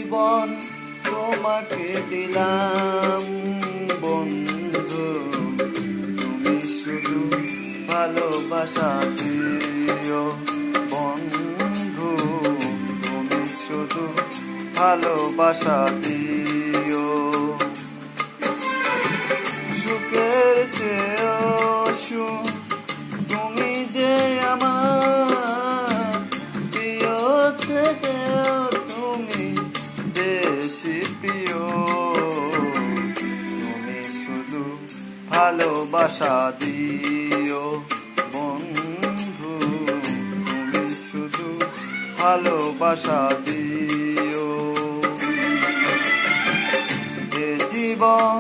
জীবন তোমাকে দিলাম বন্ধু, তুমি শুধু ভালোবাসা দিও বন্ধু, তুমি শুধু ভালোবাসা দিও। সুখের চেয়েও সুখ তুমি যে আমার প্রিয় থেকেও তুমি বেশি প্রিয়, তুমি শুধু ভালোবাসা দিও বন্ধু, তুমি শুধু ভালোবাসা দিও। এ জীবন